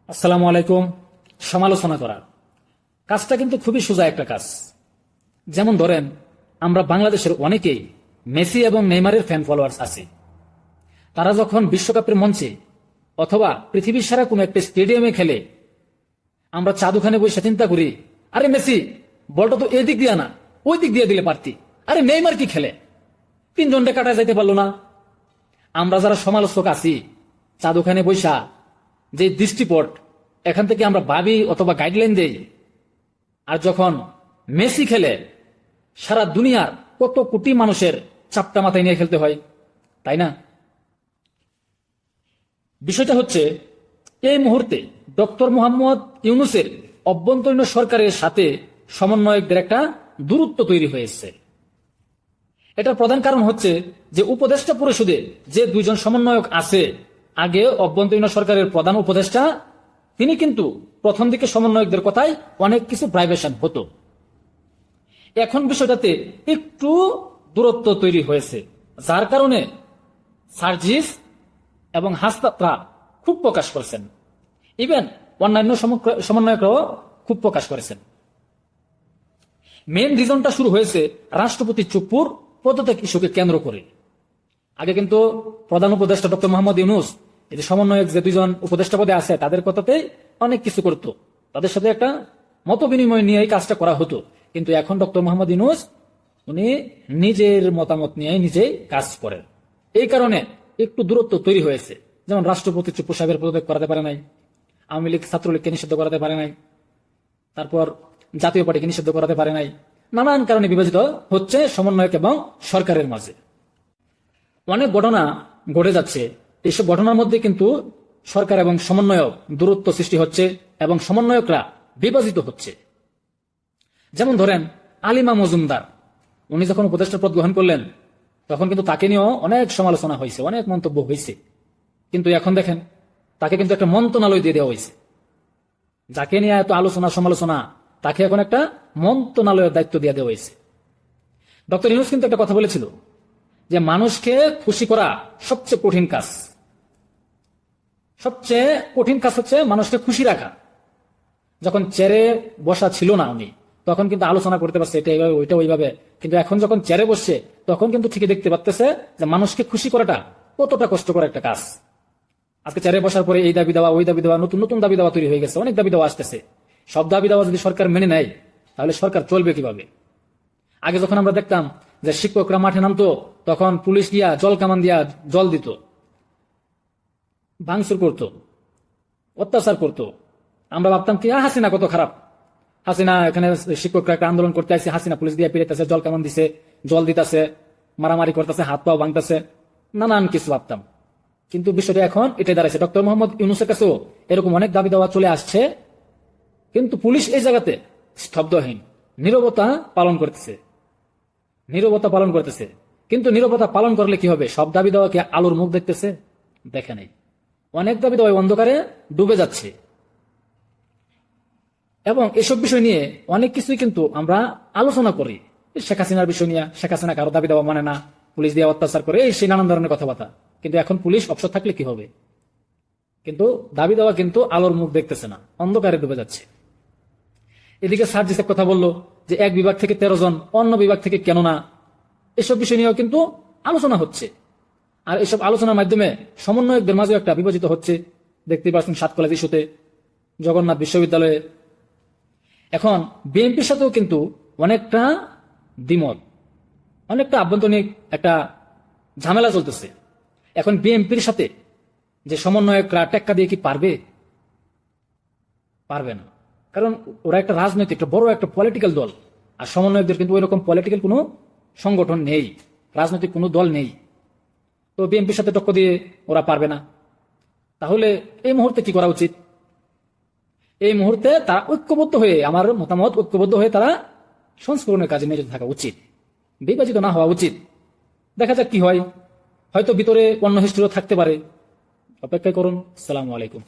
আসসালামু আলাইকুম। সমালোচনা করা কাজটা কিন্তু খুবই সোজা একটা কাজ। যেমন ধরেন, আমরা বাংলাদেশের অনেকেই মেসি এবং নেইমারের ফ্যান ফলোয়ার্স আছে। তারা যখন বিশ্বকাপের মঞ্চে অথবা পৃথিবীর সারা কোনো একটা স্টেডিয়ামে খেলে, আমরা চা দোকানে বসে চিন্তা করি, আরে মেসি বলটা তো এই দিক দিয়ে না, ওই দিক দিয়ে দিলে পারতি। আরে নেইমার কি খেলে, 3 জনটা কাটা যাইতে পারলো না। আমরা যারা সমালোচক আছি, চা দোকানে বৈশা যে দৃষ্টিপট এখান থেকে আমরা ভাবি অথবা গাইডলাইন দেই, আর যখন মেসি খেলে সারা দুনিয়ার কত কোটি মানুষের চাপটা মাথায় নিয়ে খেলতে হয়, তাই না? বিষয়টা হচ্ছে, এই মুহূর্তে ডক্টর মোহাম্মদ ইউনূসের অভ্যন্তরীণ সরকারের সাথে সমন্বয়কদের একটা দূরত্ব তৈরি হয়েছে। এটার প্রধান কারণ হচ্ছে যে উপদেষ্টা পরিষদে যে 2 জন সমন্বয়ক আছে, আগে অভ্যন্তরীণ সরকারের প্রধান উপদেষ্টা তিনি কিন্তু প্রথম দিকে সমন্বয়কদের কথায় অনেক কিছু প্রাইভেশন হতো। এখন বিষয়টাতে একটু দূরত্ব তৈরি হয়েছে, যার কারণে সার্জিস এবং হাসনাতরা খুব প্রকাশ করেছেন, ইভেন অন্যান্য সমন্বয়করাও খুব প্রকাশ করেছেন। মেইন রিজনটা শুরু হয়েছে রাষ্ট্রপতি চুপ্পুর পদত্যাগ ইস্যুকে কেন্দ্র করে। আগে কিন্তু প্রধান উপদেষ্টা ডক্টর মোহাম্মদ ইউনূস, এই যে সমন্বয়ক যে 2 জন উপদেষ্টা পদে আছে, তাদের কথাতে অনেক কিছু করতো, তাদের সাথে একটা মত বিনিময় নিয়ে এই কাজটা করা হতো। কিন্তু এখন ডক্টর মোহাম্মদ ইউনূস উনি নিজের মতামত নিয়ে নিজেই কাজ করেন। এই কারণে একটু দূরত্ব তৈরি হয়েছে। যেমন রাষ্ট্রপতি চুপ্পু সাহেবের পদত্যাগ করাতে পারে নাই, আওয়ামী লীগ ছাত্রলীগকে নিষিদ্ধ করাতে পারে নাই, তারপর জাতীয় পার্টিকে নিষিদ্ধ করাতে পারে নাই। নানান কারণে বিভাজিত হচ্ছে সমন্বয়ক এবং সরকারের মাঝে। অনেক ঘটনা ঘটে যাচ্ছে, এইসব ঘটনার মধ্যে কিন্তু সরকার এবং সমন্বয়ক দূরত্ব সৃষ্টি হচ্ছে এবং সমন্বয়করা বিভাজিত হচ্ছে। যেমন ধরেন, আলিমা মজুমদার উনি যখন উপদেষ্টার পদ গ্রহণ করলেন, তখন কিন্তু তাকে নিয়েও অনেক সমালোচনা হয়েছে, অনেক মন্তব্য হয়েছে। কিন্তু এখন দেখেন, তাকে কিন্তু একটা মন্ত্রণালয় দিয়ে দেওয়া হয়েছে। যাকে নিয়ে এত আলোচনা সমালোচনা, তাকে এখন একটা মন্ত্রণালয়ের দায়িত্ব দিয়ে দেওয়া হয়েছে। ডক্টর ইউনূস কিন্তু একটা কথা বলেছিল যে মানুষকে খুশি করা সবচেয়ে কঠিন কাজ। সবচেয়ে কঠিন কাজ হচ্ছে মানুষকে খুশি রাখা। যখন চেয়ারে বসা ছিল না উনি, তখন কিন্তু আলোচনা করতে পারছে এটা এইভাবে ওইটা ওইভাবে, কিন্তু এখন যখন চেয়ারে বসছে, তখন কিন্তু ঠিকই দেখতে পারতেছে যে মানুষকে খুশি করাটা কতটা কষ্টকর একটা কাজ। আজকে চেয়ারে বসার পরে এই দাবি দেওয়া ওই দাবি দেওয়া, নতুন নতুন দাবি দেওয়া তৈরি হয়ে গেছে, অনেক দাবি দেওয়া আসতেছে। সব দাবি দেওয়া যদি সরকার মেনে নেয়, তাহলে সরকার চলবে কিভাবে? আগে যখন আমরা দেখতাম যে শিক্ষকরা মাঠে নামতো, তখন পুলিশ গিয়া জল কামান দিয়া জল দিত, ভাঙচুর করতো, অত্যাচার করতো। আমরা ভাবতাম কি হাসিনা কত খারাপ, হাসিনা এখানে শিক্ষকরা একটা আন্দোলন করতে আসছে, হাসিনা পুলিশ দিয়ে পিড়াইতেছে, জল কামান দিছে, জল দিতেছে, মারামারি করতেছে, হাত পাও ভাঙতেছে, নানান কিছু ভাবতাম। কিন্তু বিষয়টা এখন এটাই দাঁড়াইছে, ডক্টর মোহাম্মদ ইউনূসের কাছেও এরকম অনেক দাবি দেওয়া চলে আসছে, কিন্তু পুলিশ এই জায়গাতে স্তব্ধহীন, নীরবতা পালন করতেছে, নীরবতা পালন করতেছে। কিন্তু নীরবতা পালন করলে কি হবে? সব দাবি দেওয়াকে আলোর মুখ দেখতেছে? দেখে নেই। অনেক দাবি দেওয়া অন্ধকারে ডুবে যাচ্ছে। এবং এসব বিষয় নিয়ে অনেক কিছুই কিন্তু আমরা আলোচনা করি। শেখ হাসিনার বিষয় নিয়ে, শেখ হাসিনা কারো দাবি দেওয়া মানে না, পুলিশ দিয়ে অত্যাচার করে, এই সেই নানান ধরনের কথাবার্তা। কিন্তু এখন পুলিশ অবসর থাকলে কি হবে? কিন্তু দাবি দেওয়া কিন্তু আলোর মুখ দেখতেছে না, অন্ধকারে ডুবে যাচ্ছে। এদিকে সার্জিস এক কথা বললো যে এক বিভাগ থেকে 13 জন, অন্য বিভাগ থেকে কেন না? এসব বিষয় নিয়েও কিন্তু আলোচনা হচ্ছে। আর এসব আলোচনার মাধ্যমে সমন্বয়কদের মাঝে একটা বিভাজিত হচ্ছে। দেখতে পাচ্ছেন 7 কলেজ ইস্যুতে, জগন্নাথ বিশ্ববিদ্যালয়ে। এখন বিএনপির সাথেও কিন্তু অনেকটা দ্বিমত, অনেকটা আভ্যন্তরীণ একটা ঝামেলা চলতেছে। এখন বিএনপির সাথে যে সমন্বয়করা টেক্কা দিয়ে কি পারবে? পারবে না, কারণ ওরা একটা রাজনৈতিক, একটা বড় একটা পলিটিক্যাল দল। আর সমন্বয়কদের কিন্তু ওইরকম পলিটিক্যাল কোনো সংগঠন নেই, রাজনৈতিক কোনো দল নেই। তো বিএনপির সাথে টক্কর দিয়ে ওরা পারবে না। তাহলে এই মুহূর্তে কি করা উচিত? এই মুহূর্তে তারা ঐক্যবদ্ধ হয়ে, আমার মতামত, ঐক্যবদ্ধ হয়ে তারা সংস্করণের কাজে নিয়োজিত থাকা উচিত, বিভাজিত না হওয়া উচিত। দেখা যাক কি হয়, হয়তো ভিতরে অন্য হিস্ট্রিও থাকতে পারে। অপেক্ষা করুন। আসসালামু আলাইকুম।